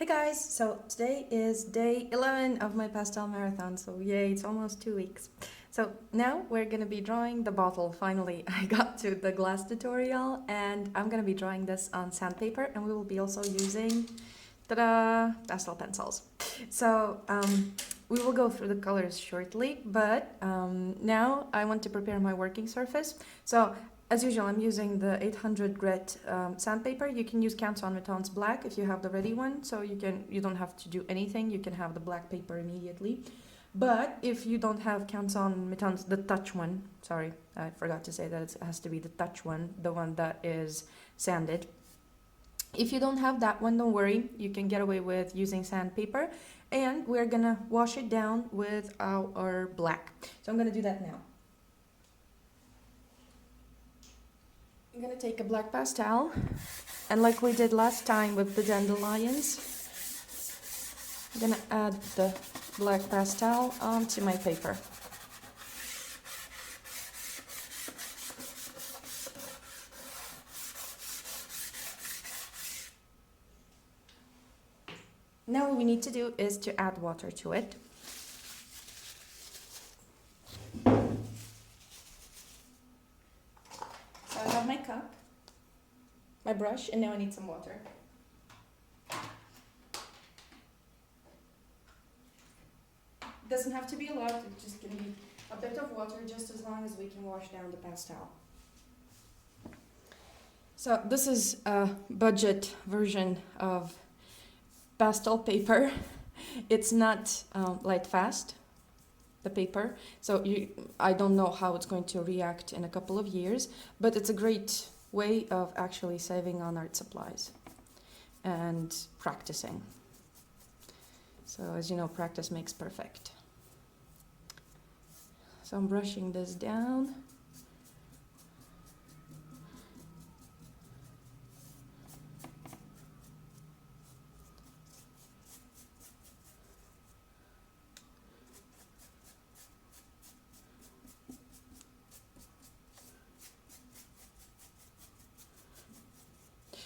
Hey guys, so today is day 11 of my Pastel Marathon, so yay, it's almost 2 weeks. So now we're gonna be drawing the bottle. Finally, I got to the glass tutorial and I'm gonna be drawing this on sandpaper, and we will be also using, ta-da, pastel pencils. So we will go through the colors shortly, but now I want to prepare my working surface. So as usual, I'm using the 800 grit sandpaper. You can use Canson MiTeintes Black if you have the ready one, so you don't have to do anything. You can have the black paper immediately. But if you don't have Canson MiTeintes, the Touch one, sorry, I forgot to say that it has to be the Touch one, the one that is sanded. If you don't have that one, don't worry. You can get away with using sandpaper, and we're gonna wash it down with our black. So I'm gonna do that now. I'm gonna take a black pastel, and like we did last time with the dandelions, I'm gonna add the black pastel onto my paper. Now what we need to do is to add water to it. So I have my cup, my brush, and now I need some water. It doesn't have to be a lot, it's just gonna be a bit of water, just as long as we can wash down the pastel. So this is a budget version of pastel paper. It's not lightfast, the paper, so I don't know how it's going to react in a couple of years, but it's a great way of actually saving on art supplies and practicing. So as you know, practice makes perfect. So I'm brushing this down.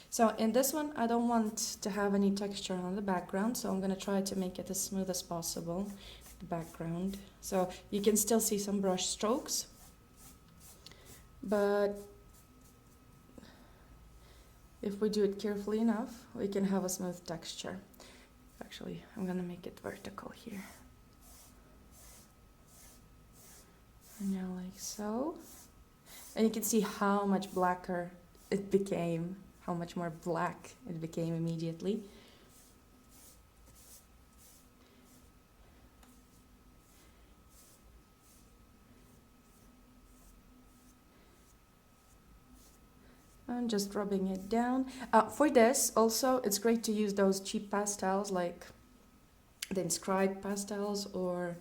So in this one, I don't want to have any texture on the background, so I'm going to try to make it as smooth as possible, the background. So you can still see some brush strokes, but if we do it carefully enough, we can have a smooth texture. Actually, I'm going to make it vertical here. And now like so. And you can see how much blacker it became. How much more black it became immediately. I'm just rubbing it down. For this, also, it's great to use those cheap pastels like the inscribed pastels or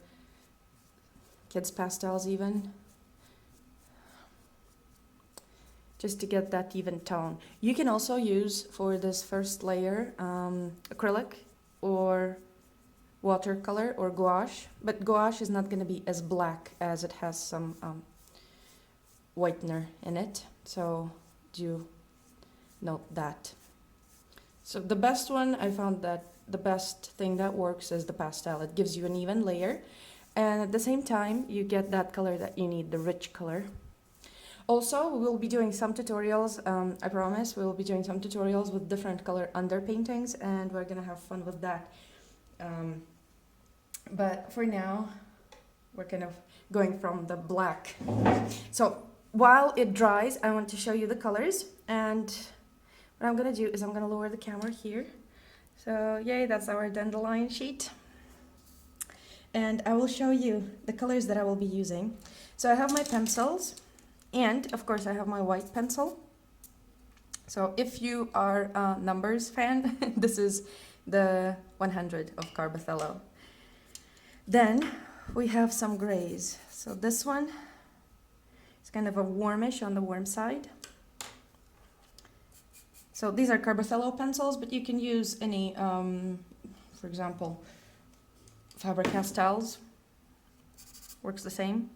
kids' pastels even. Just to get that even tone. You can also use, for this first layer, acrylic or watercolor or gouache, but gouache is not going to be as black as it has some whitener in it, so do note that. So the best one, I found that the best thing that works is the pastel. It gives you an even layer, and at the same time you get that color that you need, the rich color. Also, we'll be doing some tutorials, I promise, we'll be doing some tutorials with different color underpaintings, and we're gonna have fun with that. But for now, we're kind of going from the black. So while it dries, I want to show you the colors, and what I'm gonna do is I'm gonna lower the camera here. So yay, that's our dandelion sheet. And I will show you the colors that I will be using. So I have my pencils. And of course I have my white pencil. So if you are a numbers fan, this is the 100 of Carbothello. Then we have some grays. So this one is kind of a warmish on the warm side. So these are Carbothello pencils, but you can use any, for example, Faber-Castells, works the same.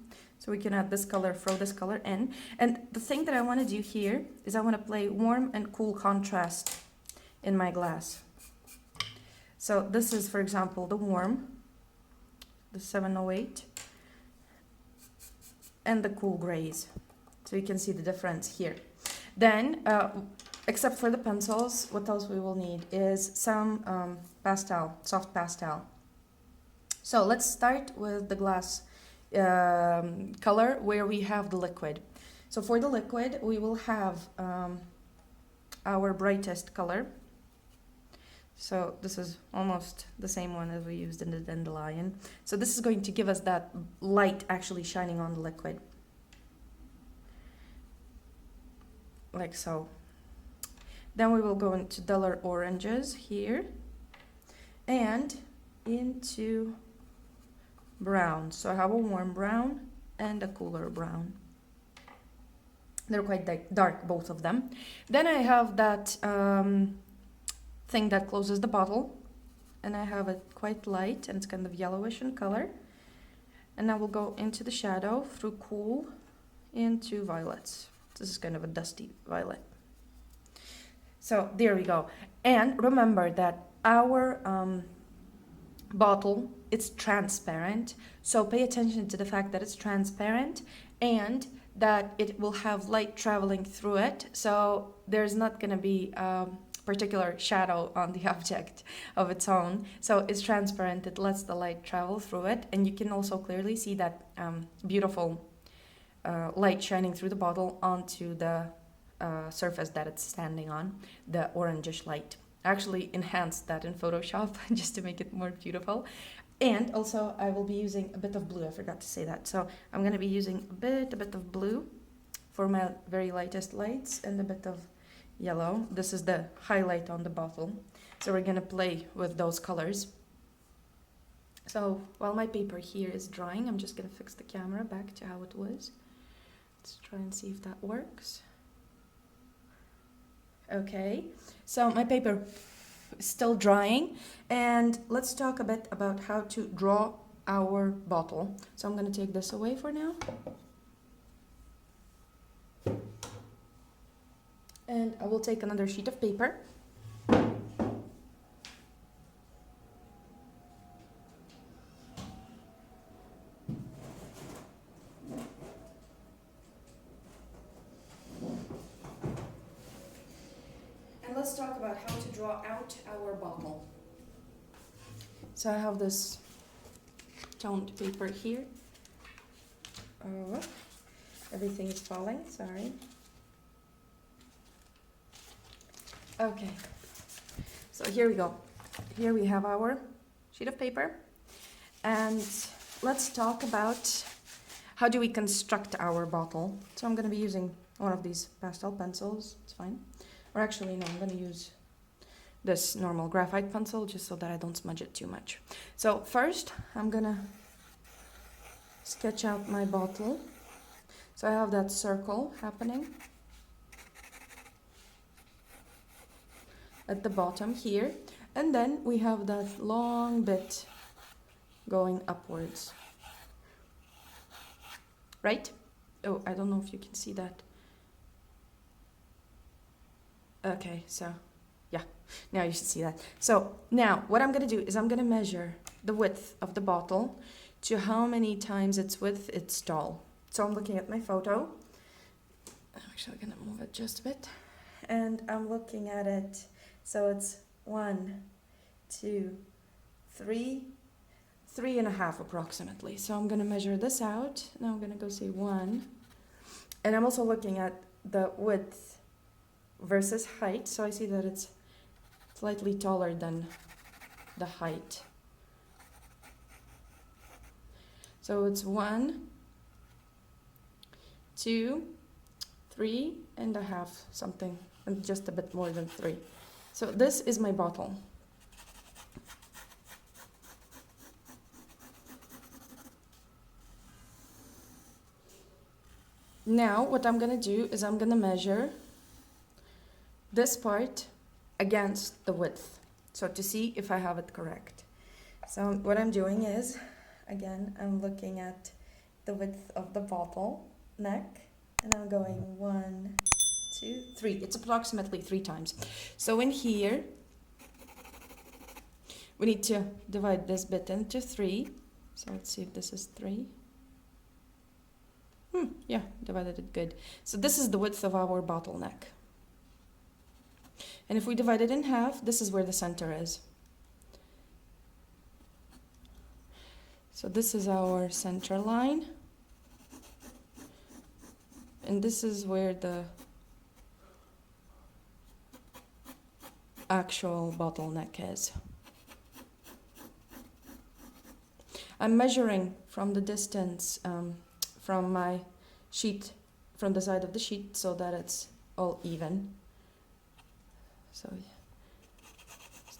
So we can add this color, throw this color in. And the thing that I want to do here is I want to play warm and cool contrast in my glass. So this is, for example, the warm, the 708, and the cool grays. So you can see the difference here. Then, except for the pencils, what else we will need is some pastel, soft pastel. So let's start with the glass color where we have the liquid. So for the liquid, we will have our brightest color. So this is almost the same one as we used in the dandelion. So this is going to give us that light actually shining on the liquid. Like so. Then we will go into duller oranges here and into brown. So I have a warm brown and a cooler brown. They're quite dark, both of them. Then I have that thing that closes the bottle, and I have it quite light and it's kind of yellowish in color. And I will go into the shadow through cool into violets. This is kind of a dusty violet. So there we go. And remember that our bottle, it's transparent. So pay attention to the fact that it's transparent and that it will have light traveling through it. So there's not going to be particular shadow on the object of its own. So it's transparent, it lets the light travel through it, and you can also clearly see that beautiful light shining through the bottle onto the surface that it's standing on, the orangish light. I actually enhanced that in Photoshop just to make it more beautiful. And also I will be using a bit of blue, I forgot to say that. So I'm going to be using a bit of blue for my very lightest lights and a bit of yellow. This is the highlight on the bottle. So we're gonna play with those colors. So while my paper here is drying, I'm just gonna fix the camera back to how it was. Let's try and see if that works. Okay, so my paper is still drying, and let's talk a bit about how to draw our bottle. So I'm gonna take this away for now. And I will take another sheet of paper. And let's talk about how to draw out our bottle. So I have this toned paper here. Oh, everything is falling, sorry. Okay, so here we go. Here we have our sheet of paper, and let's talk about how do we construct our bottle. So I'm going to be using one of these pastel pencils, it's fine. Or actually no, I'm going to use this normal graphite pencil just so that I don't smudge it too much. So first I'm going to sketch out my bottle. So I have that circle happening at the bottom here, and then we have that long bit going upwards, right? Oh, I don't know if you can see that. Okay, so yeah, now you should see that. So now what I'm gonna do is I'm gonna measure the width of the bottle to how many times its width it's tall. So I'm looking at my photo. I'm actually gonna move it just a bit, and I'm looking at it. So it's 1, 2, 3, 3.5 approximately. So I'm gonna measure this out. Now I'm gonna go say 1. And I'm also looking at the width versus height. So I see that it's slightly taller than the height. So it's 1, 2, 3.5 something, and just a bit more than 3. So this is my bottle. Now what I'm gonna do is I'm gonna measure this part against the width, so to see if I have it correct. So what I'm doing is, again, I'm looking at the width of the bottle neck, and I'm going 1, 2, 3. It's approximately 3 times. So in here we need to divide this bit into 3. So let's see if this is 3. Yeah, divided it good. So this is the width of our bottleneck. And if we divide it in half, this is where the center is. So this is our center line. And this is where the actual bottleneck is. I'm measuring from the distance from my sheet, from the side of the sheet, so that it's all even. So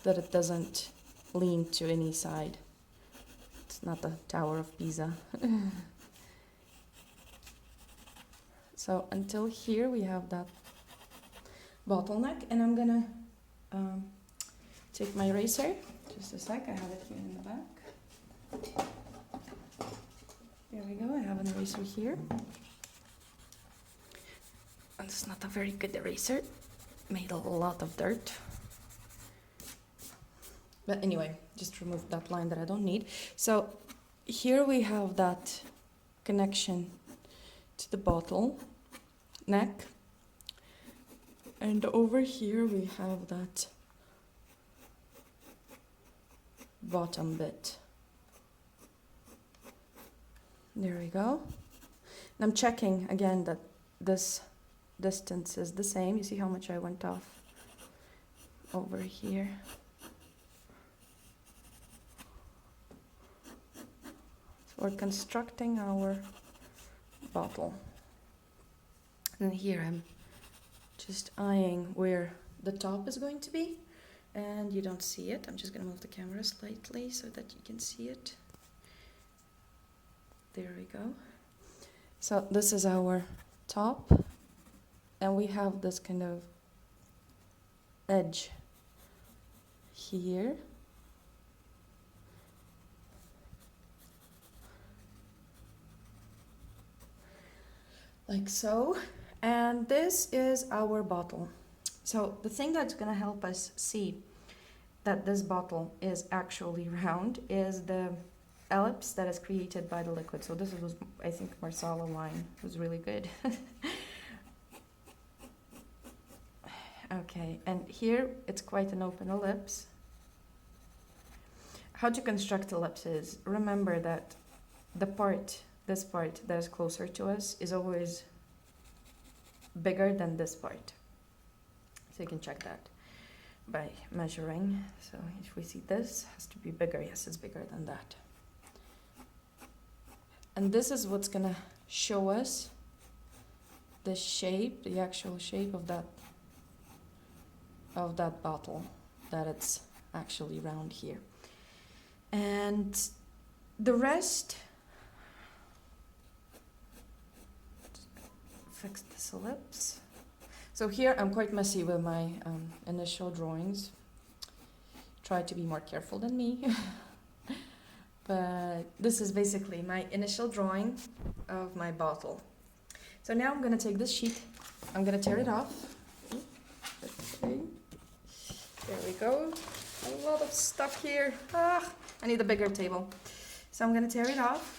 that it doesn't lean to any side. It's not the Tower of Pisa. So until here we have that bottleneck, and I'm gonna take my eraser. Just a sec, I have it here in the back. There we go, I have an eraser here. And it's not a very good eraser. Made a lot of dirt. But anyway, just remove that line that I don't need. So here we have that connection to the bottle neck. And over here we have that bottom bit. There we go. And I'm checking again that this distance is the same. You see how much I went off over here. So we're constructing our bottle. And here I'm just eyeing where the top is going to be. And you don't see it. I'm just going to move the camera slightly so that you can see it. There we go. So this is our top. And we have this kind of edge here. Like so. And this is our bottle. So the thing that's going to help us see that this bottle is actually round is the ellipse that is created by the liquid. So this was, I think, Marsala wine. It was really good. Okay, and here it's quite an open ellipse. How to construct ellipses? Remember that the part, this part that is closer to us is always bigger than this part. So you can check that by measuring. So if we see this has to be bigger, yes, it's bigger than that. And this is what's gonna show us the shape, the actual shape of that bottle, that it's actually round here. And the rest, fix this ellipse. So here I'm quite messy with my initial drawings. Try to be more careful than me. But this is basically my initial drawing of my bottle. So now I'm gonna take this sheet, I'm gonna tear it off. Okay. There we go. A lot of stuff here. I need a bigger table. So I'm gonna tear it off.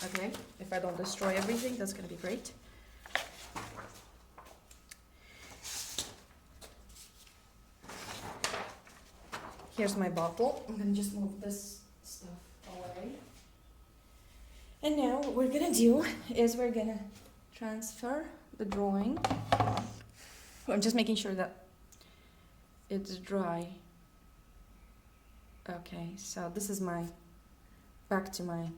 Okay, if I don't destroy everything, that's gonna be great. Here's my bottle. I'm gonna just move this stuff away. And now what we're gonna do is we're gonna transfer the drawing. I'm just making sure that it's dry. Okay, so this is my, back to my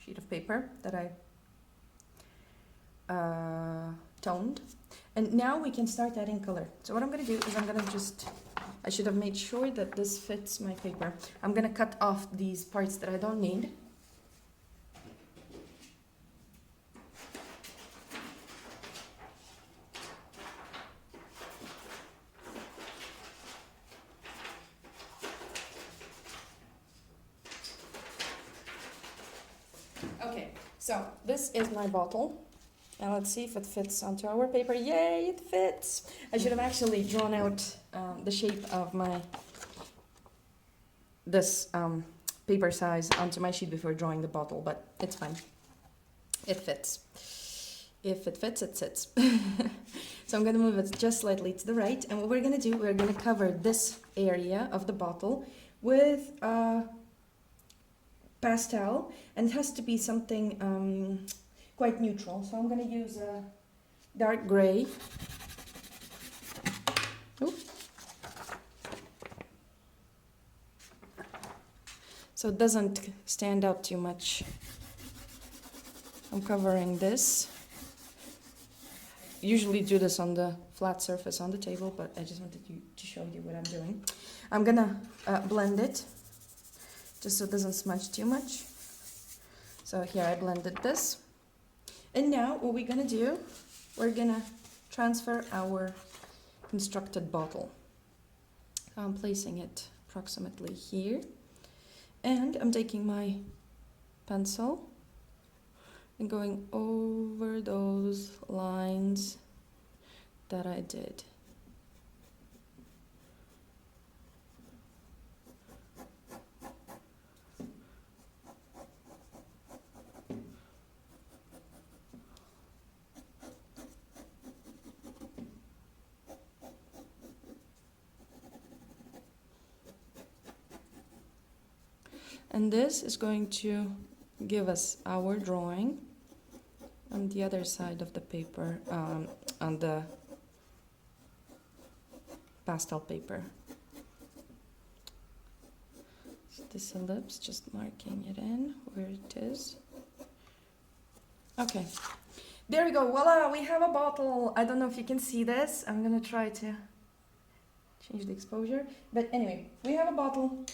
sheet of paper that I toned. And now we can start adding color. So what I'm gonna do is I'm gonna just, I should have made sure that this fits my paper. I'm gonna cut off these parts that I don't need. Okay, so this is my bottle. And let's see if it fits onto our paper. Yay, it fits! I should have actually drawn out the shape of this paper size onto my sheet before drawing the bottle, but it's fine. It fits. If it fits, it sits. So I'm going to move it just slightly to the right, and what we're going to do, we're going to cover this area of the bottle with pastel, and it has to be something quite neutral. So I'm going to use a dark gray. Ooh. So it doesn't stand out too much. I'm covering this. Usually do this on the flat surface on the table, but I just wanted to show you what I'm doing. I'm gonna blend it, just so it doesn't smudge too much. So here I blended this. And now what we're gonna do, we're gonna transfer our constructed bottle. So I'm placing it approximately here. And I'm taking my pencil and going over those lines that I did. And this is going to give us our drawing on the other side of the paper, on the pastel paper. So this ellipse, just marking it in where it is. Okay, there we go, voila, we have a bottle. I don't know if you can see this. I'm gonna try to change the exposure, but anyway, we have a bottle.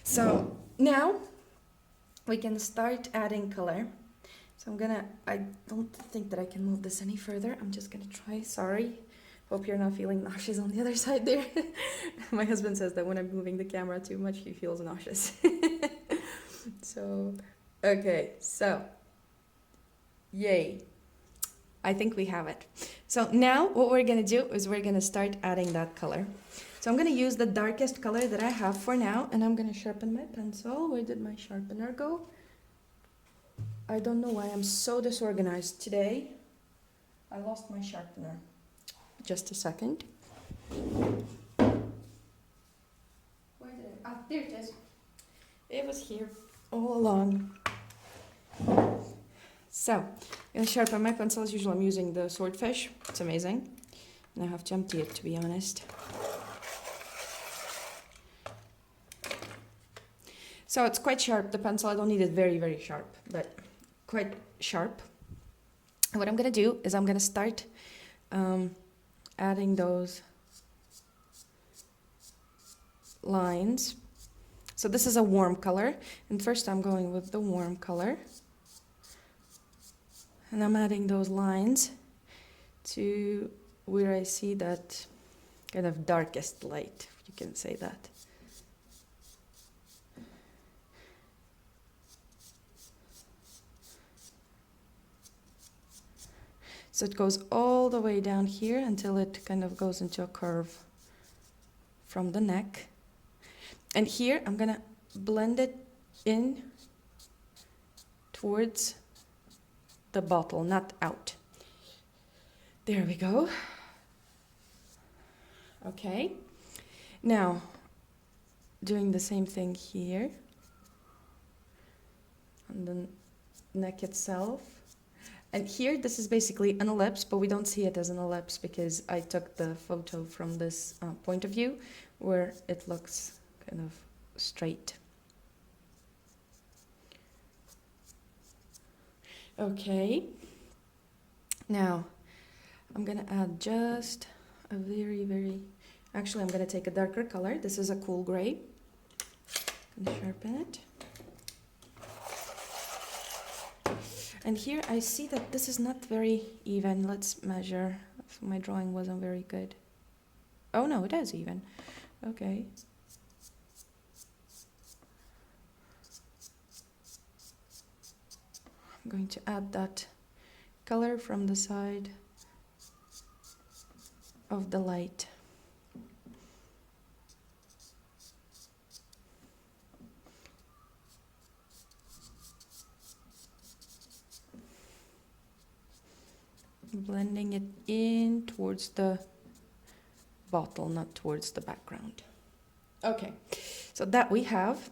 So now we can start adding color. So I don't think that I can move this any further. I'm just gonna try, sorry. Hope you're not feeling nauseous on the other side there. My husband says that when I'm moving the camera too much, he feels nauseous. So, okay, so, yay. I think we have it. So now what we're gonna do is we're gonna start adding that color. So I'm gonna use the darkest color that I have for now, and I'm gonna sharpen my pencil. Where did my sharpener go? I don't know why I'm so disorganized today. I lost my sharpener. Just a second. Where did it? Ah, there it is. It was here all along. So, I'm gonna sharpen my pencil. As usual, I'm using the swordfish. It's amazing. And I have to empty it, to be honest. So it's quite sharp, the pencil. I don't need it very, very sharp, but quite sharp. And what I'm gonna do is I'm gonna start adding those lines. So this is a warm color, and first I'm going with the warm color. And I'm adding those lines to where I see that kind of darkest light, you can say that. So it goes all the way down here until it kind of goes into a curve from the neck. And here I'm gonna blend it in towards the bottle, not out. There we go. Okay. Now, doing the same thing here on the neck itself. And here, this is basically an ellipse, but we don't see it as an ellipse because I took the photo from this point of view where it looks kind of straight. Okay. Now, I'm gonna add just a actually I'm gonna take a darker color. This is a cool gray. I'm gonna sharpen it. And here I see that this is not very even. Let's measure. My drawing wasn't very good. Oh no, it is even. Okay. I'm going to add that color from the side of the light. Blending it in towards the bottle, not towards the background. Okay, so that we have.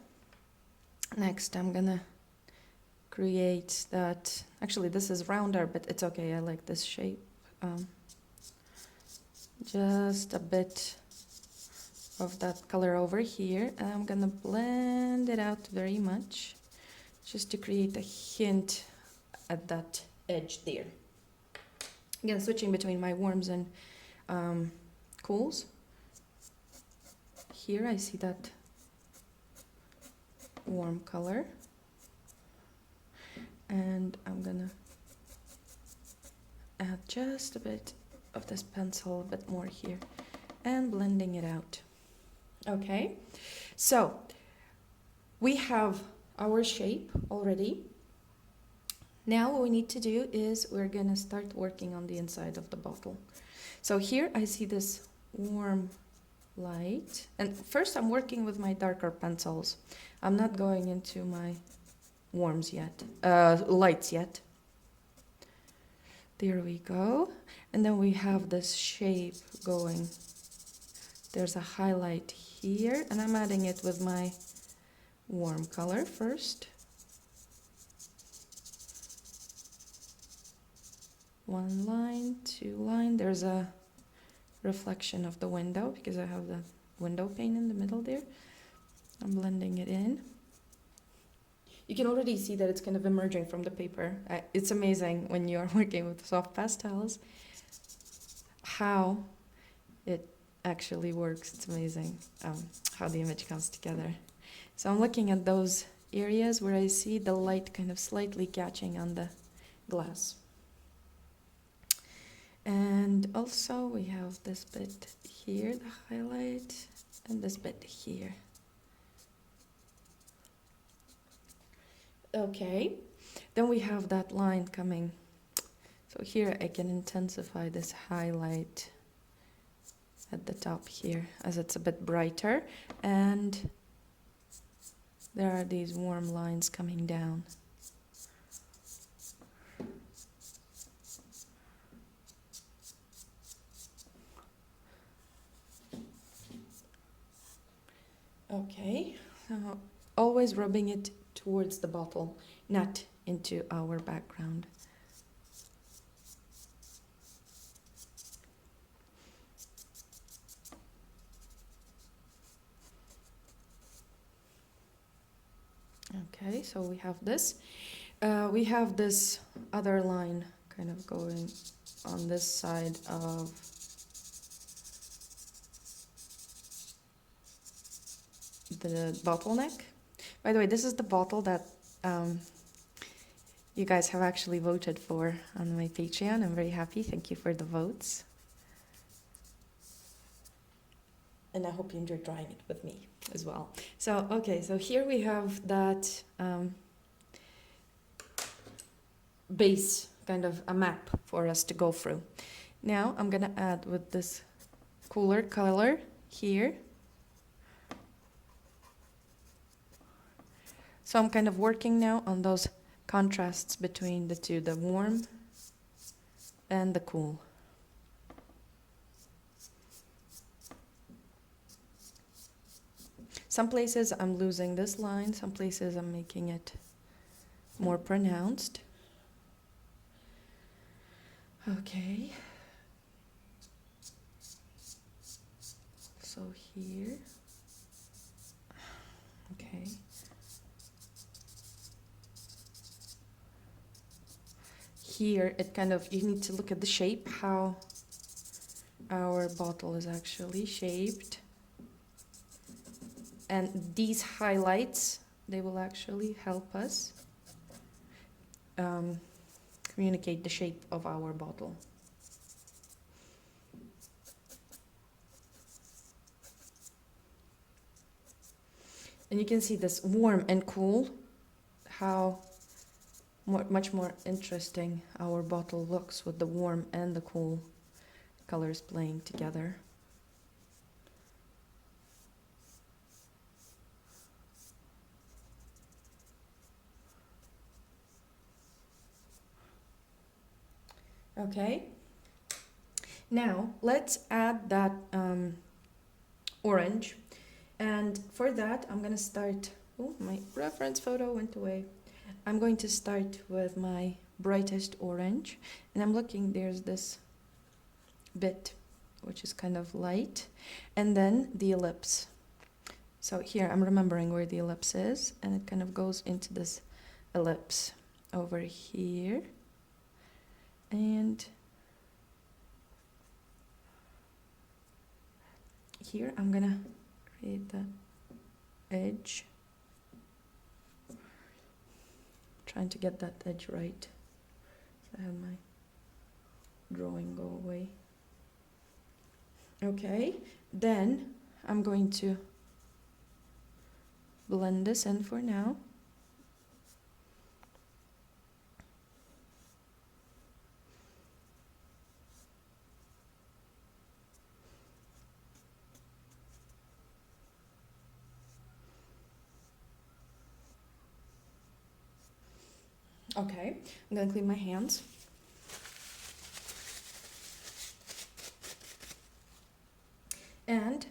Next, I'm gonna create that. Actually, this is rounder, but it's okay. I like this shape. Just a bit of that color over here, and I'm gonna blend it out very much, just to create a hint at that edge there. Again, switching between my warms and cools. Here I see that warm color, and I'm gonna add just a bit of this pencil, a bit more here, and blending it out. Okay, so we have our shape already. Now what we need to do is we're gonna start working on the inside of the bottle. So here I see this warm light, and first I'm working with my darker pencils. I'm not going into my warms yet, lights yet. There we go. And then we have this shape going. There's a highlight here, and I'm adding it with my warm color first. One line, two line. There's a reflection of the window because I have the window pane in the middle there. I'm blending it in. You can already see that it's kind of emerging from the paper. It's amazing when you're working with soft pastels how it actually works. It's amazing how the image comes together. So I'm looking at those areas where I see the light kind of slightly catching on the glass. And also we have this bit here, the highlight, and this bit here. Okay, then we have that line coming. So here I can intensify this highlight at the top here as it's a bit brighter, and there are these warm lines coming down. Okay, so always rubbing it towards the bottle, not into our background. Okay, so we have this. We have this other line kind of going on this side of the bottleneck. By the way, this is the bottle that you guys have actually voted for on my Patreon. I'm very happy. Thank you for the votes. And I hope you enjoyed drawing it with me as well. So, okay, so here we have that base, kind of a map for us to go through. Now I'm gonna add with this cooler color here. So I'm kind of working now on those contrasts between the two, the warm and the cool. Some places I'm losing this line, some places I'm making it more pronounced. Okay. So here. Okay. Here it kind of, you need to look at the shape, how our bottle is actually shaped. And these highlights, they will actually help us communicate the shape of our bottle. And you can see this warm and cool, how much more interesting our bottle looks with the warm and the cool colors playing together. Okay, now let's add that orange, and for that I'm gonna start, oh, my reference photo went away. I'm going to start with my brightest orange, and I'm looking, there's this bit which is kind of light, and then the ellipse. So here I'm remembering where the ellipse is, and it kind of goes into this ellipse over here. And here I'm gonna create the edge, trying to get that edge right, so I have my drawing go away. Okay, then I'm going to blend this in for now. Okay, I'm gonna clean my hands. And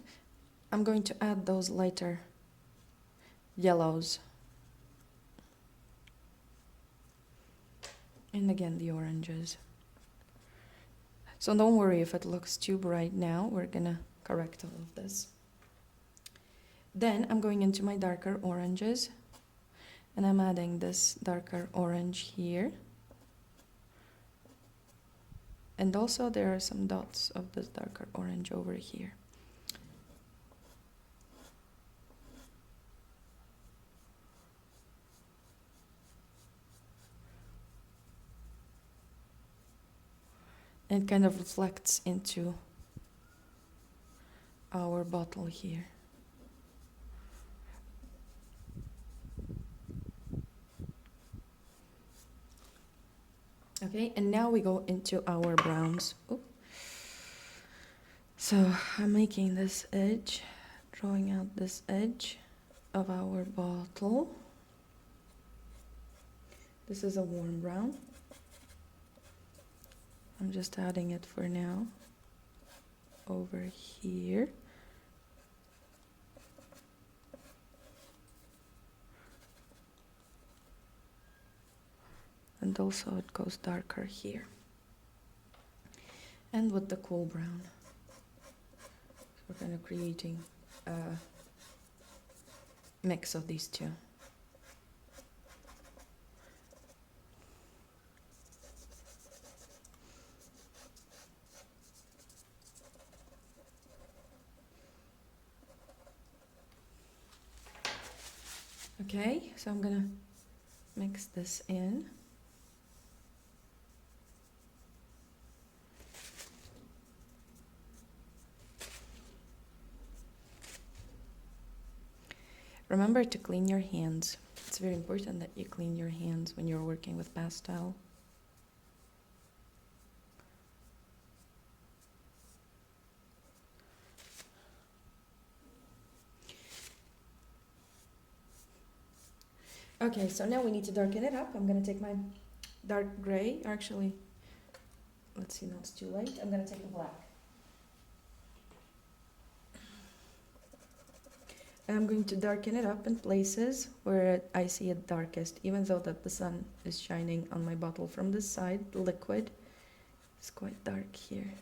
I'm going to add those lighter yellows. And again, the oranges. So don't worry if it looks too bright now, we're gonna correct all of this. Then I'm going into my darker oranges, and I'm adding this darker orange here. And also there are some dots of this darker orange over here. And it kind of reflects into our bottle here. Okay, and now we go into our browns. Ooh. So I'm making this edge, drawing out this edge of our bottle. This is a warm brown. I'm just adding it for now over here. And also it goes darker here. And with the cool brown, we're kind of creating a mix of these two. Okay, so I'm gonna mix this in. Remember to clean your hands. It's very important that you clean your hands when you're working with pastel. Okay, so now we need to darken it up. I'm gonna take my dark gray, or actually, let's see, now it's too late. I'm gonna take the black. I'm going to darken it up in places where I see it darkest, even though that the sun is shining on my bottle from this side. The liquid is quite dark here.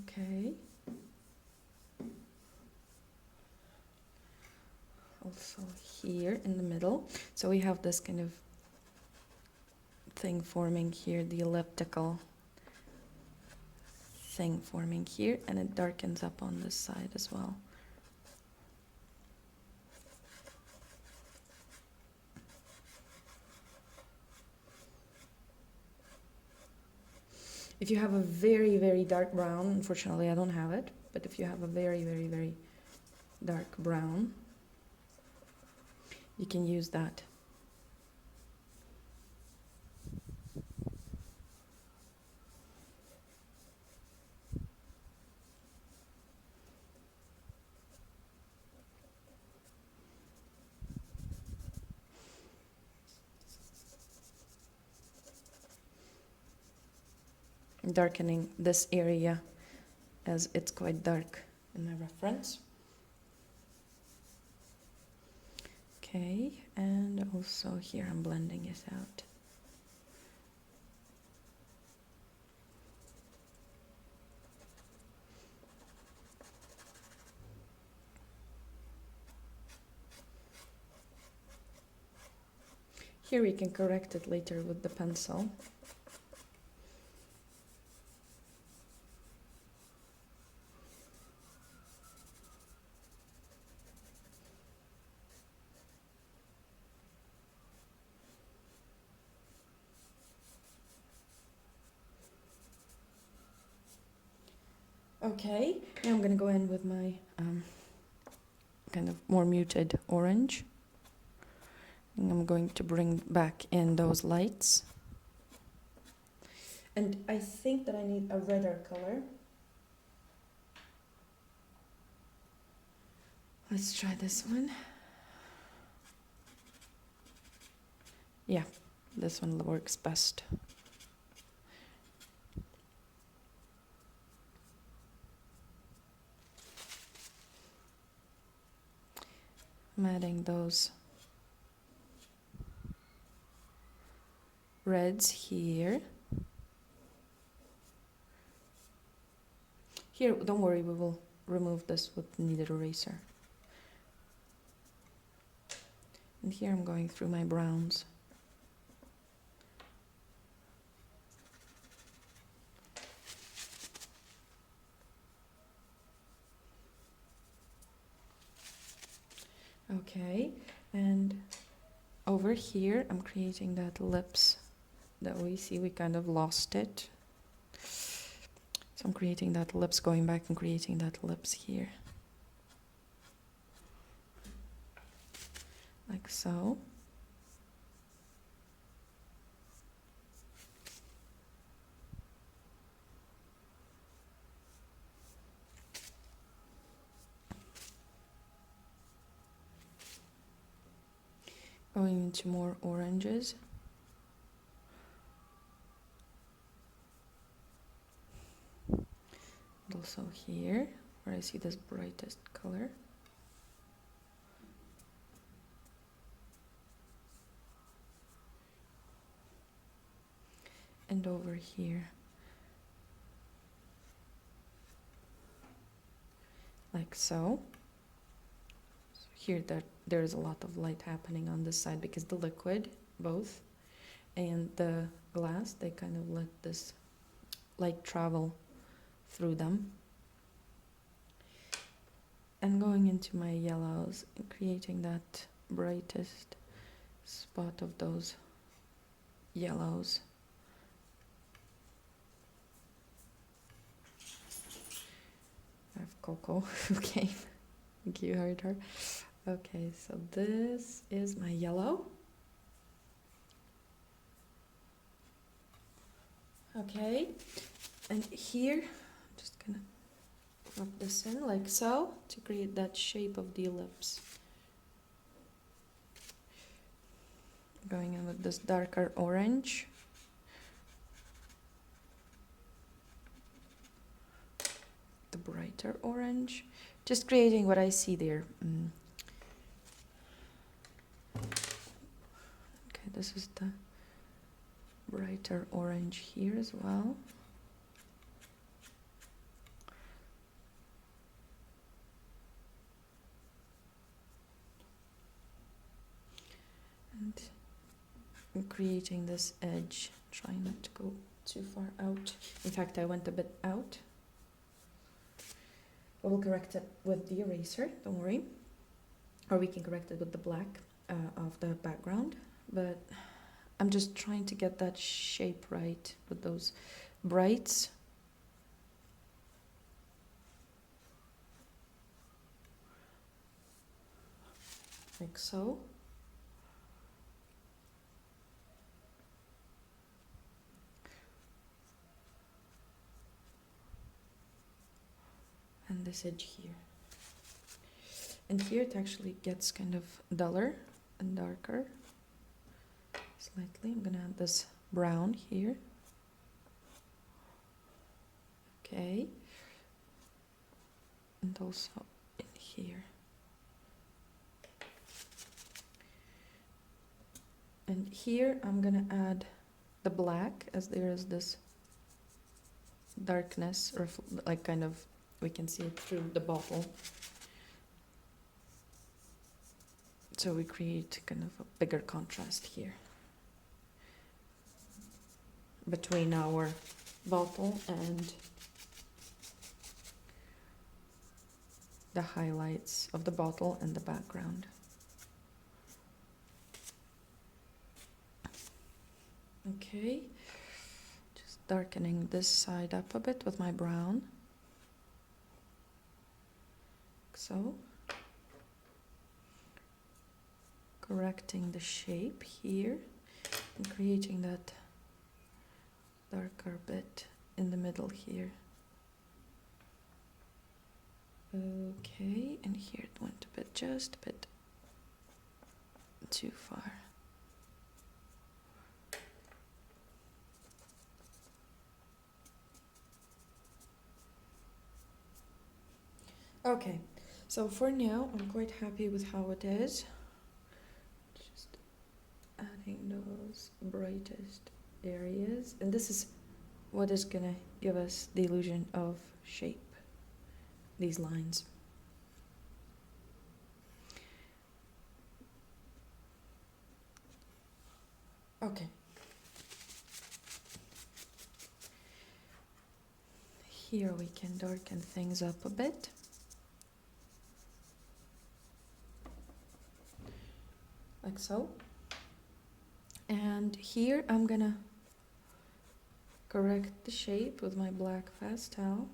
Okay. Also here in the middle. So we have this kind of thing forming here, the elliptical thing forming here, and it darkens up on this side as well. If you have a very, very dark brown, unfortunately I don't have it, but if you have a very, very, very dark brown, you can use that. Darkening this area as it's quite dark in my reference. Okay, and also here I'm blending it out. Here we can correct it later with the pencil. Okay, now I'm gonna go in with my kind of more muted orange. And I'm going to bring back in those lights. And I think that I need a redder color. Let's try this one. Yeah, this one works best. I'm adding those reds here. Here, don't worry, we will remove this with the kneaded eraser. And here I'm going through my browns. Okay, and over here I'm creating that lips that we see. We kind of lost it. So I'm creating that lips, going back and creating that lips here. Like so. Going into more oranges. And also here, where I see this brightest color. And over here. Like so. So here there's a lot of light happening on this side because the liquid, both, and the glass, they kind of let this light travel through them. And going into my yellows and creating that brightest spot of those yellows. I have Coco. Okay, thank you, heard her. Okay, so this is my yellow. Okay, and here I'm just gonna rub this in like so to create that shape of the ellipse. Going in with this darker orange. The brighter orange. Just creating what I see there. Okay, this is the brighter orange here as well. And I'm creating this edge, trying not to go too far out. In fact, I went a bit out. We'll correct it with the eraser, don't worry. Or we can correct it with the black of the background. But I'm just trying to get that shape right with those brights. Like so. And this edge here. And here it actually gets kind of duller and darker. Slightly. I'm gonna add this brown here. Okay. And also in here. And here I'm gonna add the black, as there is this darkness, or like kind of, we can see it through the bottle. So we create kind of a bigger contrast here between our bottle and the highlights of the bottle and the background. Okay, just darkening this side up a bit with my brown. So, correcting the shape here and creating that darker bit in the middle here. Okay, and here it went a bit, just a bit too far. Okay, so for now I'm quite happy with how it is. Just adding those brightest areas, and this is what is gonna give us the illusion of shape, these lines. Okay. Here we can darken things up a bit. Like so. And here I'm gonna correct the shape with my black pastel.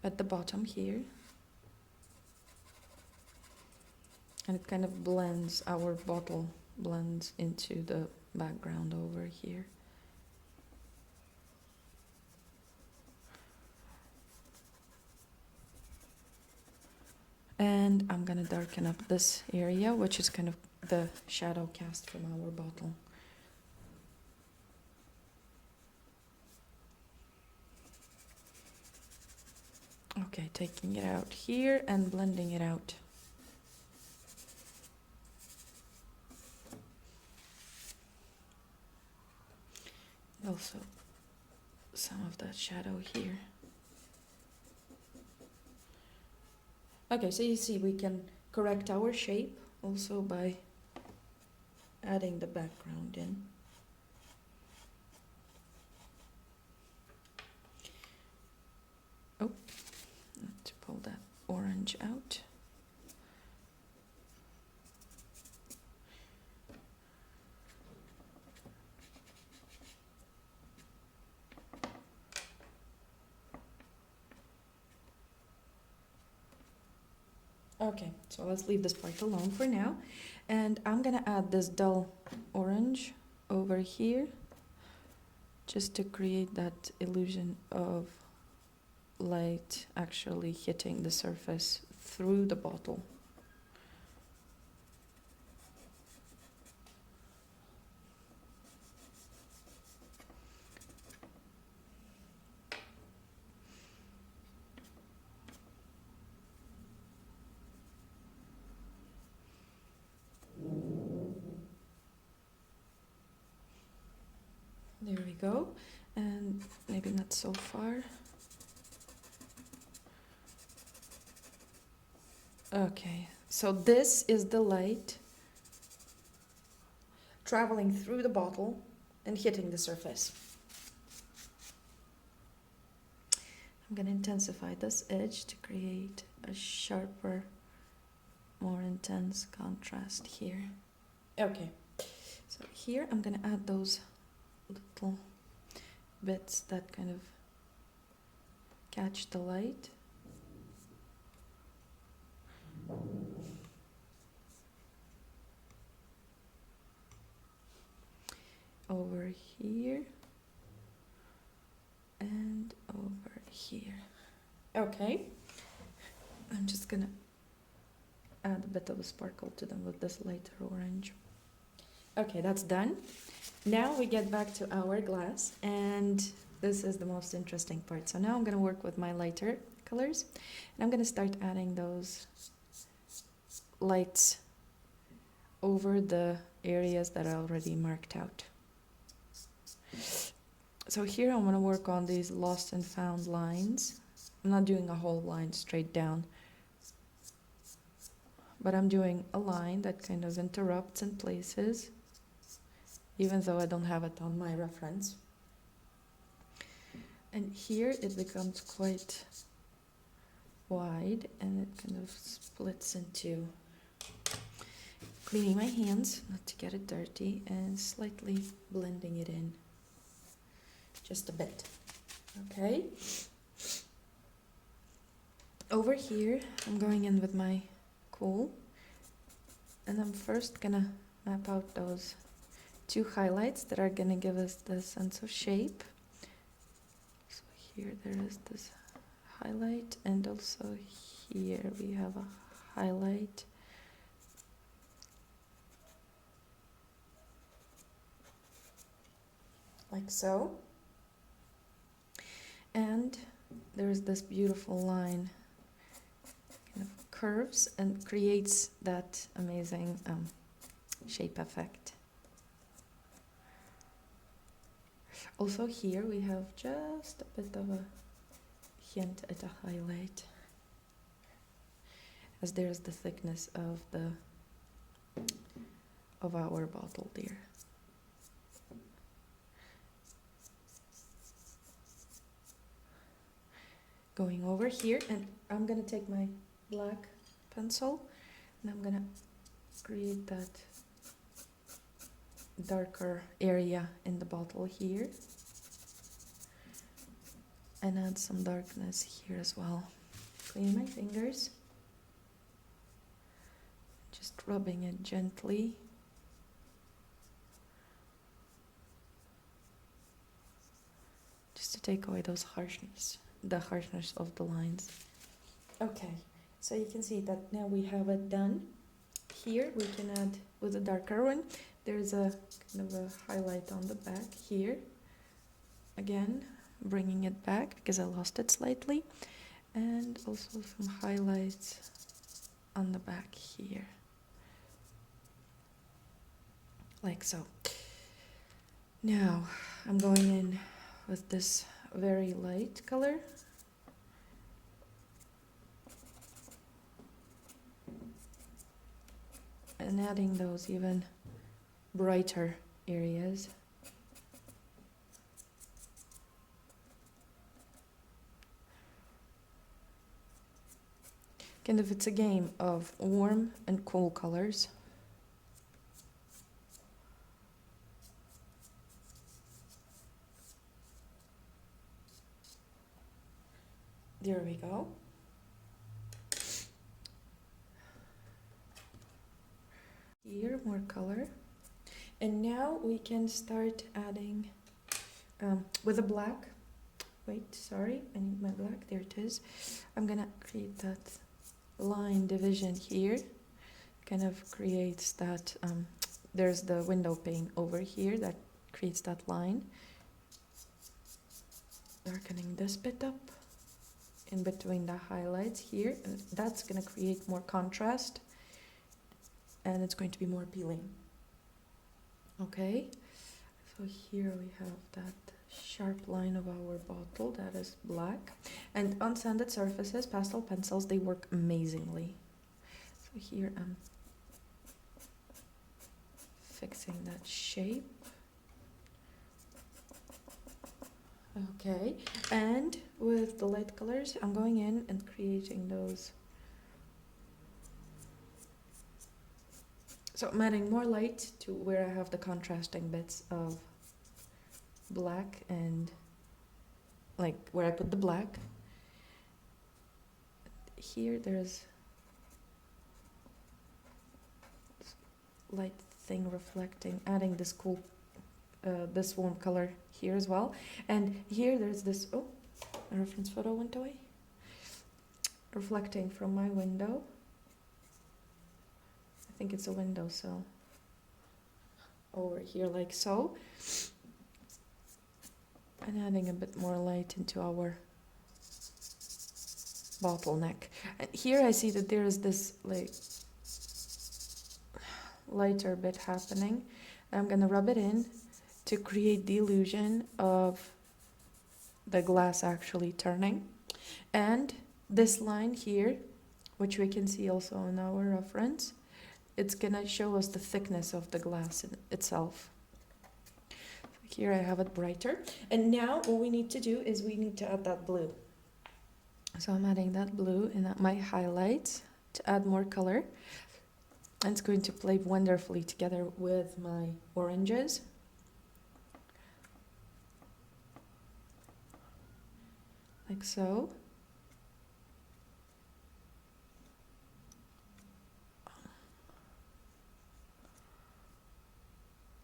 At the bottom here. And it kind of blends, our bottle blends into the background over here. And I'm gonna darken up this area, which is kind of the shadow cast from our bottle. Okay, taking it out here and blending it out. Also, some of that shadow here. Okay, so you see we can correct our shape also by adding the background in. Oh, let's pull that orange out. Okay, so let's leave this part alone for now. And I'm gonna add this dull orange over here just to create that illusion of light actually hitting the surface through the bottle. There we go, and maybe not so far. Okay, so this is the light traveling through the bottle and hitting the surface. I'm going to intensify this edge to create a sharper more intense contrast here. Okay, so here I'm gonna add those little bits that kind of catch the light. Over here and over here. Okay, I'm just gonna add a bit of a sparkle to them with this lighter orange. Okay, that's done. Now we get back to our glass, and this is the most interesting part. So now I'm gonna work with my lighter colors, and I'm gonna start adding those lights over the areas that I already marked out. So here I want to work on these lost and found lines. I'm not doing a whole line straight down, but I'm doing a line that kind of interrupts in places, even though I don't have it on my reference. And here it becomes quite wide, and it kind of splits into cleaning my hands, not to get it dirty, and slightly blending it in. Just a bit. Okay. Over here, I'm going in with my kohl, and I'm first gonna map out those two highlights that are gonna give us the sense of shape. So here there is this highlight, and also here we have a highlight. Like so. And there's this beautiful line, kind of curves and creates that amazing shape effect. Also here we have just a bit of a hint at a highlight, as there's the thickness of our bottle there. Going over here, and I'm gonna take my black pencil and I'm gonna create that darker area in the bottle here, and add some darkness here as well. Clean my fingers, just rubbing it gently. Just to take away those the harshness of the lines. Okay, so you can see that now we have it done. Here we can add with a darker one. There's a kind of a highlight on the back here. Again, bringing it back because I lost it slightly. And also some highlights on the back here. Like so. Now I'm going in with this very light color. And adding those even brighter areas. Kind of, it's a game of warm and cool colors. There we go. Here, more color. And now we can start adding with a black. Wait, sorry, I need my black. There it is. I'm gonna create that line division here. Kind of creates that, there's the window pane over here that creates that line. Darkening this bit up in between the highlights here, and that's going to create more contrast, and it's going to be more appealing. Okay, so here we have that sharp line of our bottle that is black, and on sanded surfaces, pastel pencils, they work amazingly. So here I'm fixing that shape. Okay, and with the light colors, I'm going in and creating those So I'm adding more light to where I have the contrasting bits of black and like where I put the black. Here there's this light thing reflecting, adding this cool, this warm color here as well. And here there's this, oh, a reference photo went away. Reflecting from my window. I think it's a windowsill. Over here like so. And adding a bit more light into our bottleneck. And here I see that there is this like lighter bit happening. I'm gonna rub it in to create the illusion of the glass actually turning. And this line here, which we can see also in our reference, it's gonna show us the thickness of the glass itself. Here I have it brighter. And now what we need to do is we need to add that blue. So I'm adding that blue in my highlights to add more color. And it's going to play wonderfully together with my oranges. Like so.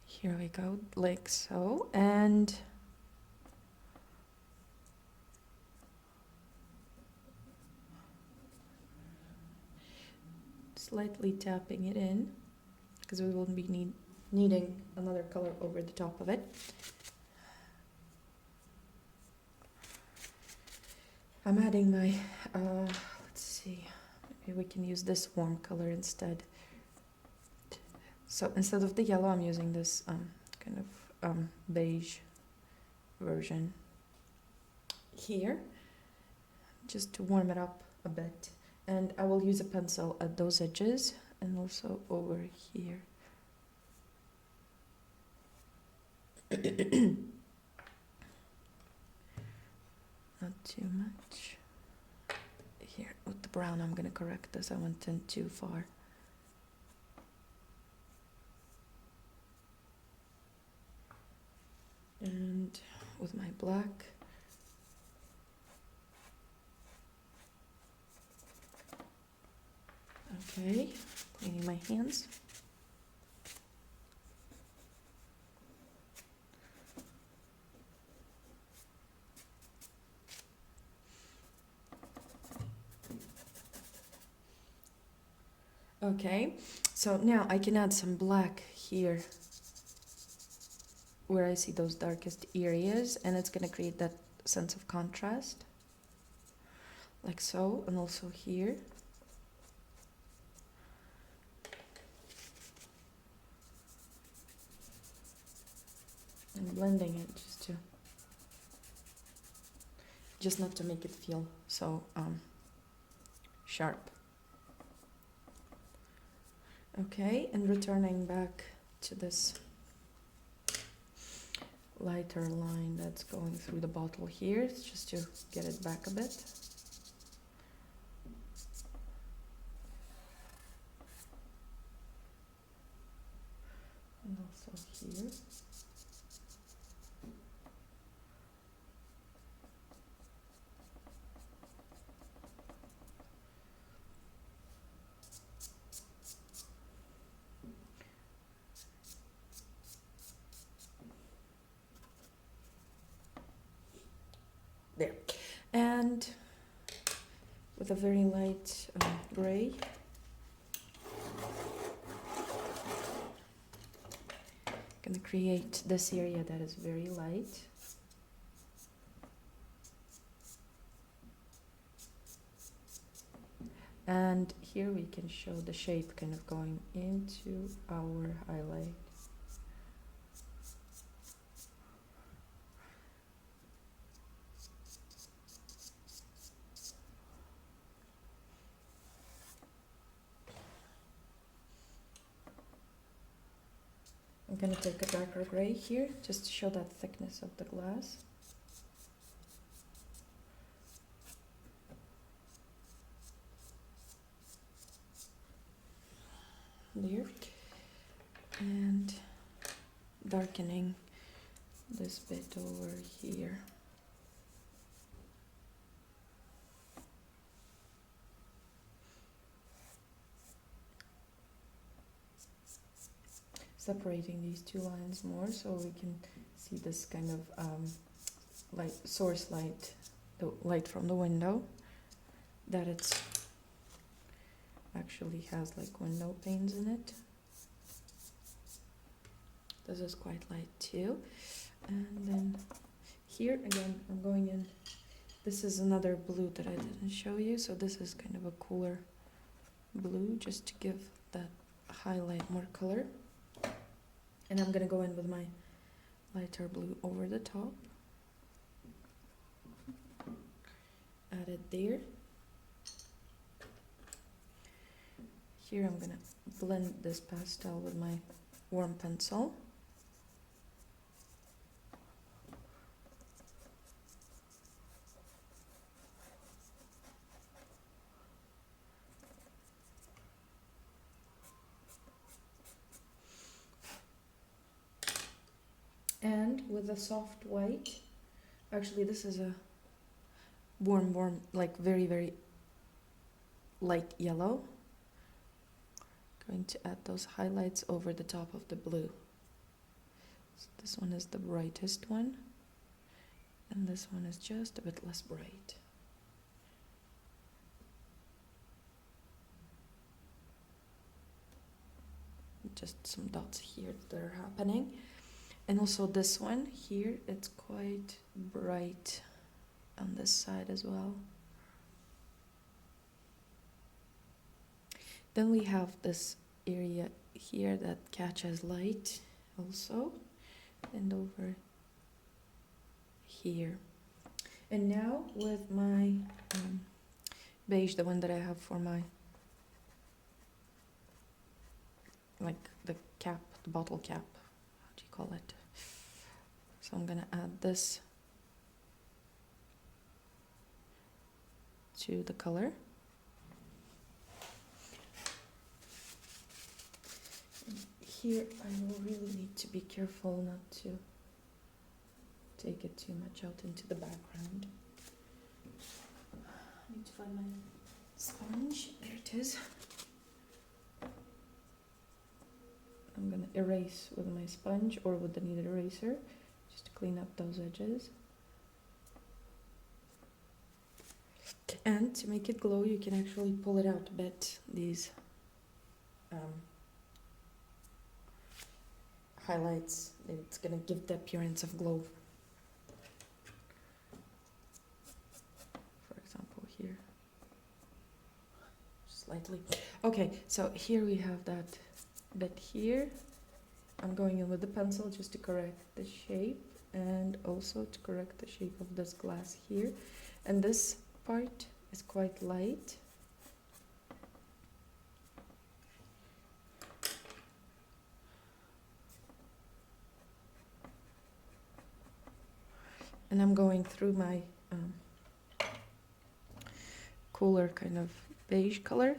Here we go, like so, and slightly tapping it in, because we will be needing another color over the top of it. I'm adding my, let's see, maybe we can use this warm color instead. So instead of the yellow, I'm using this kind of beige version here, just to warm it up a bit. And I will use a pencil at those edges and also over here. Not too much. Here, with the brown, I'm going to correct this. I went in too far. And with my black, okay, cleaning my hands. Okay, so now I can add some black here where I see those darkest areas, and it's going to create that sense of contrast, like so, and also here. And blending it just not to make it feel so sharp. Okay, and returning back to this lighter line that's going through the bottle here, just to get it back a bit. And also here. There. And with a very light gray, gonna create this area that is very light. And here we can show the shape kind of going into our highlight. I'm going to take a darker gray here just to show that thickness of the glass. There. and darkening this bit over here. Separating these two lines more so we can see this kind of light, source light, the light from the window, that it's actually has like window panes in it. This is quite light too. And then here again I'm going in, this is another blue that I didn't show you, so this is kind of a cooler blue just to give that highlight more color. And I'm gonna go in with my lighter blue over the top. Add it there. Here I'm gonna blend this pastel with my warm pencil. And with a soft white, actually this is a warm, like very light yellow. Going to add those highlights over the top of the blue. So this one is the brightest one, and this one is just a bit less bright. Just some dots here that are happening. And also this one here, it's quite bright on this side as well. Then we have this area here that catches light also, and over here. And now with my beige, the one that I have for my, like the cap, the bottle cap, how do you call it? So I'm gonna add this to the color. Here I will really need to be careful not to take it too much out into the background. I need to find my sponge. There it is. I'm gonna erase with my sponge or with the kneaded eraser just to clean up those edges. And to make it glow, you can actually pull it out a bit, these highlights. It's gonna give the appearance of glow. For example, here, slightly. Okay, so here we have that bit here. I'm going in with the pencil just to correct the shape and also to correct the shape of this glass here. And this part is quite light. And I'm going through my cooler kind of beige color.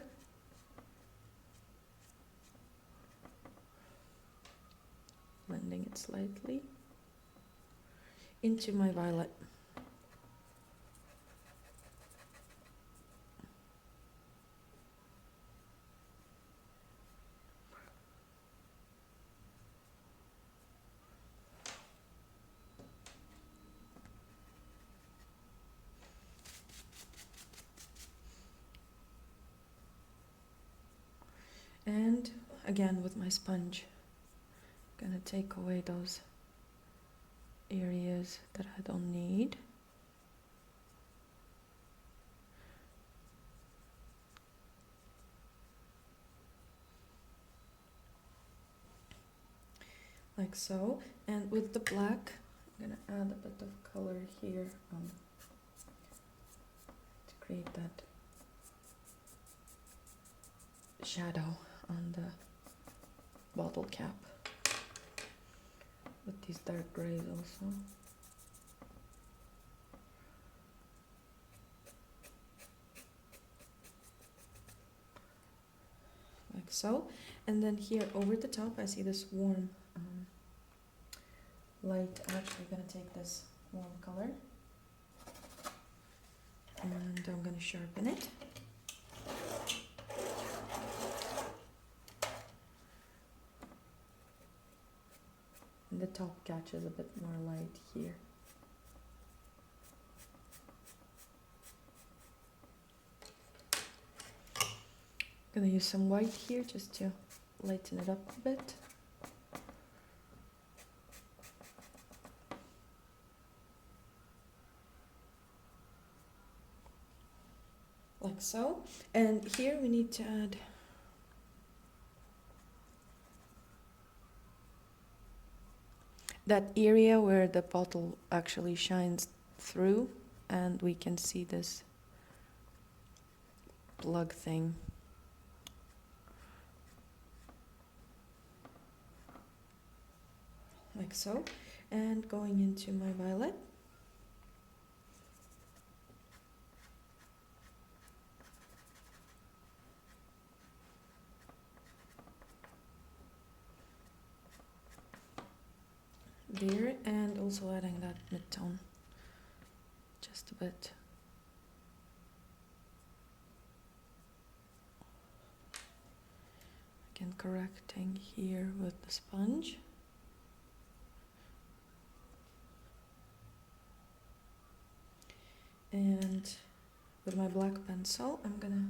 Blending it slightly into my violet. And again with my sponge, I'm gonna take away those areas that I don't need. Like so. And with the black, I'm gonna add a bit of color here to create that shadow on the bottle cap. With these dark grays also. Like so. And then here over the top I see this warm light. I'm actually gonna take this warm color and I'm gonna sharpen it. And the top catches a bit more light here. Gonna use some white here just to lighten it up a bit. Like so. And here we need to add that area where the bottle actually shines through, and we can see this plug thing. Like so. And going into my violet. There, and also adding that mid-tone just a bit. Again, correcting here with the sponge. And with my black pencil, I'm gonna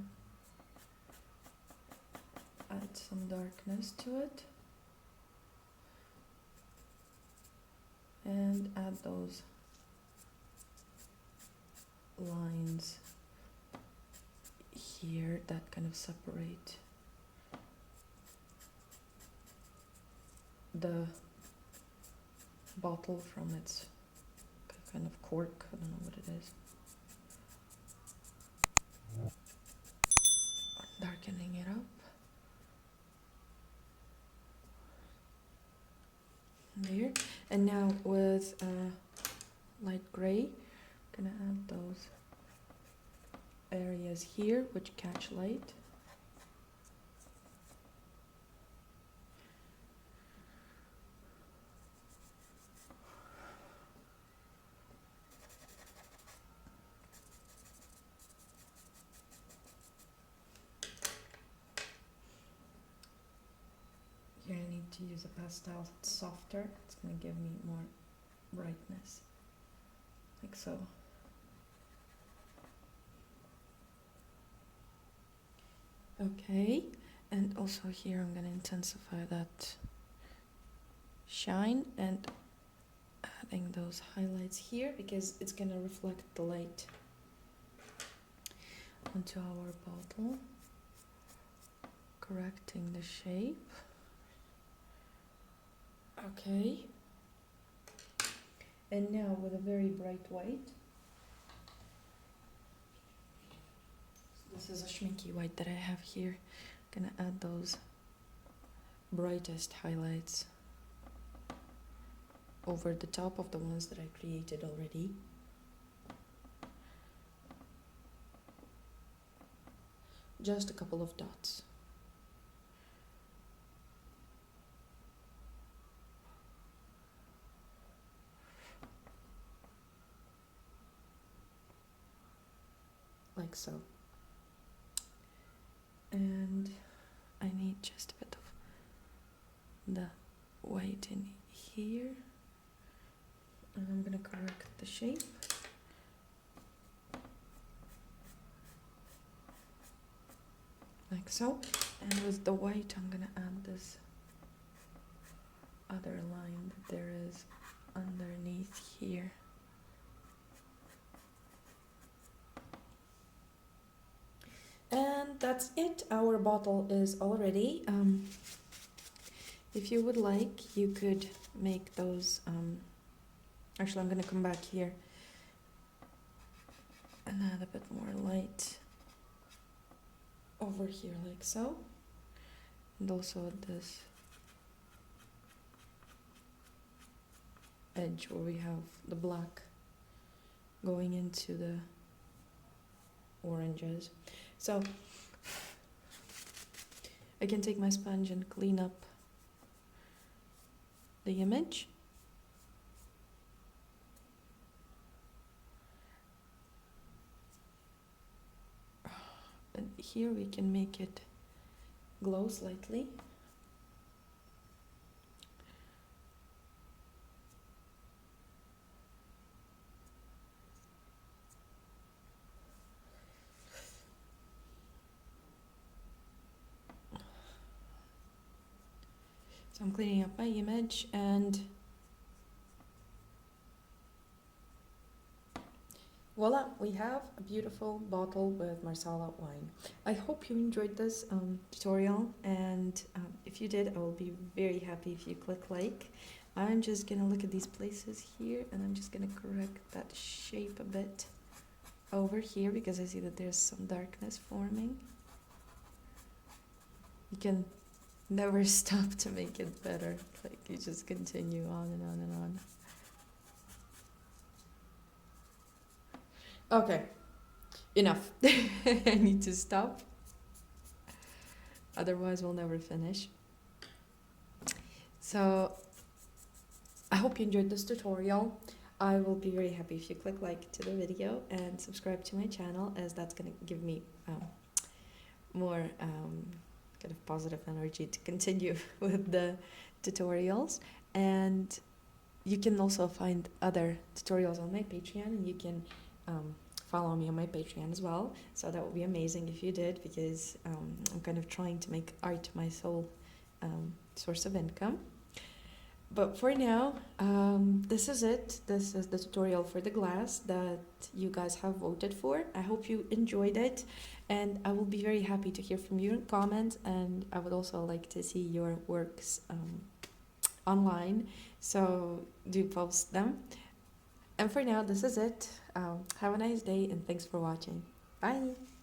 add some darkness to it. And add those lines here that kind of separate the bottle from its kind of cork. I don't know what it is. Darkening it up. There. And now with light gray, I'm gonna add those areas here which catch light. Here I need to use a pastel that's softer. It's going to give me more brightness, like so. Okay, and also here I'm going to intensify that shine and adding those highlights here because it's going to reflect the light onto our bottle, correcting the shape. Okay, and now with a very bright white, this is a schminky white that I have here, I'm gonna add those brightest highlights over the top of the ones that I created already. Just a couple of dots. Like so. And I need just a bit of the white in here. And I'm gonna correct the shape. Like so. And with the white I'm gonna add this other line that there is underneath here. And that's it. Our bottle is all ready. If you would like, you could make those. Actually, I'm going to come back here and add a bit more light over here, like so. And also at this edge where we have the black going into the oranges. So I can take my sponge and clean up the image. And here we can make it glow slightly. So I'm cleaning up my image, and voila, we have a beautiful bottle with Marsala wine. I hope you enjoyed this tutorial, and if you did, I will be very happy if you click like. I'm just gonna look at these places here, and I'm just gonna correct that shape a bit over here because I see that there's some darkness forming. You can never stop to make it better. Like, you just continue on and on and on. Okay, enough. I need to stop. Otherwise, we'll never finish. So, I hope you enjoyed this tutorial. I will be very happy if you click like to the video and subscribe to my channel, as that's gonna give me more kind of positive energy to continue with the tutorials. And you can also find other tutorials on my Patreon, and you can follow me on my Patreon as well. So that would be amazing if you did, because I'm kind of trying to make art my sole source of income. But for now, this is it. This is the tutorial for the glass that you guys have voted for. I hope you enjoyed it, and I will be very happy to hear from you in comments, and I would also like to see your works online, so do post them. And for now, this is it. Have a nice day, and thanks for watching. Bye!